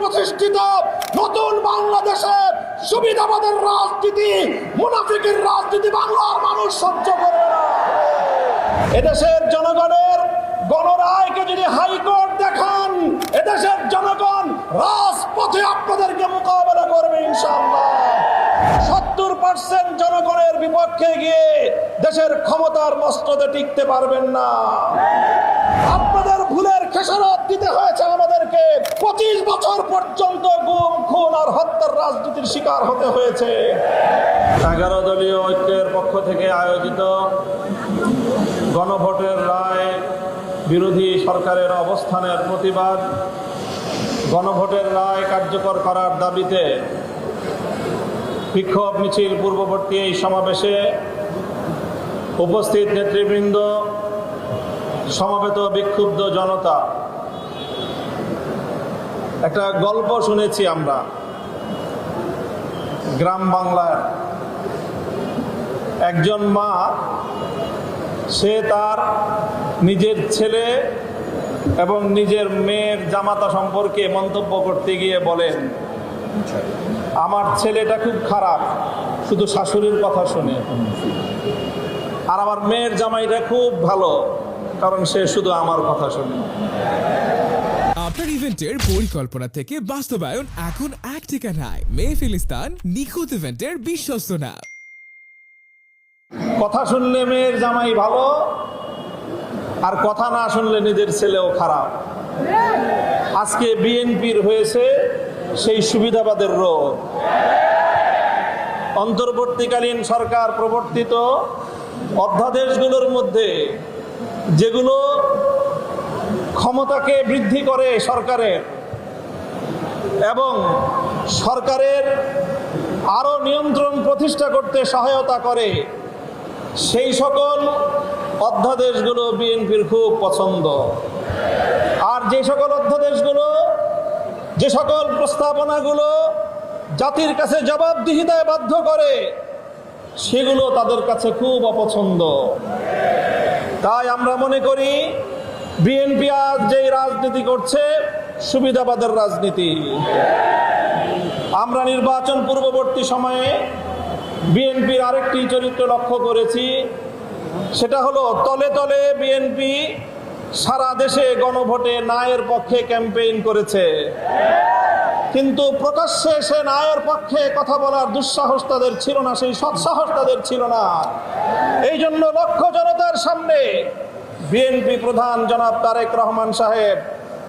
প্রতিষ্ঠিত নতুন বাংলাদেশের সুবিধাবাদের রাজনীতি, মুনাফিকের রাজনীতি বাংলার মানুষ সহ্য করবে না। এদেশের জনগণের গণরায়কে যদি হাইকোর্ট দেখান, এদেশের জনগণ রাজপথে আপনাদেরকে মোকাবেলা করবে ইনশাআল্লাহ। 70% জনগণের বিপক্ষে গিয়ে দেশের ক্ষমতার মস্তদে টিকতে পারবেন না। আপনাদের ভুলের খেসারত দিতে হয়েছে আমাদেরকে। 25 বছর পর্যন্ত গুম, খুন আর হত্যার রাজনীতির শিকার হতে হয়েছে। 11 দলীয় ঐক্যের পক্ষ থেকে আয়োজিত গণভোটের রায় বিরোধী সরকারের অবস্থানের প্রতিবাদ, গণভোটের রায় কার্যকর করার দাবিতে বিক্ষোভ মিছিল পূর্ববর্তী এই সমাবেশে উপস্থিত নেতৃবৃন্দ, সমবেত বিক্ষুব্ধ জনতা, একটা গল্প শুনেছি আমরা গ্রাম বাংলার। একজন মা, সে তার নিজের ছেলে এবং নিজের মেয়ের জামাতা সম্পর্কে মন্তব্য করতে গিয়ে বলেন, আমার ছেলেটা খুব খারাপ, শুধু শাশুড়ির কথা শুনে, আর আমার মেয়ের জামাইটা খুব ভালো, কারণ সে শুধু আমার কথা শুনে। আপনার ইভেন্টের পরিকল্পনা থেকে বাস্তবায়ন এখন এক ঠিকানায়। মেহফিলিস্তান নিখুঁত ইভেন্টের বিশ্বস্ত নাম। কথা শুনলে মেয়ের জামাই ভালো, আর কথা না শুনলে নিজের ছেলেও খারাপ। আজকে বিএনপির হয়েছে সেই সুবিধাবাদের রোগ। অন্তর্বর্তীকালীন সরকার প্রবর্তিত অধ্যাদেশগুলোর মধ্যে যেগুলো ক্ষমতাকে বৃদ্ধি করে সরকারের এবং সরকারের আরো নিয়ন্ত্রণ প্রতিষ্ঠা করতে সহায়তা করে, সেই সকল অধ্যাদেশগুলো বিএনপির খুব পছন্দ। আর যে সকল অধ্যাদেশগুলো, যে সকল প্রস্তাবনাগুলো জাতির কাছে জবাবদিহিতায় বাধ্য করে, সেগুলো তাদের কাছে খুব অপছন্দ। তাই আমরা মনে করি বিএনপি আজ যেই রাজনীতি করছে, সুবিধাবাদের রাজনীতি। আমরা নির্বাচন পূর্ববর্তী সময়ে বিএনপির আরেকটি চরিত্র লক্ষ্য করেছি, সেটা হলো তলে তলে বিএনপি সারা দেশে গণভোটে ন্যায়ের পক্ষে ক্যাম্পেইন করেছে, কিন্তু প্রকাশ্যে সে ন্যায়ের পক্ষে কথা বলার দুঃসাহস তাদের ছিল না, সেই সৎসাহস তাদের ছিল না। এই জন্য লক্ষ জনতার সামনে বিএনপি প্রধান জনাব তারেক রহমান সাহেব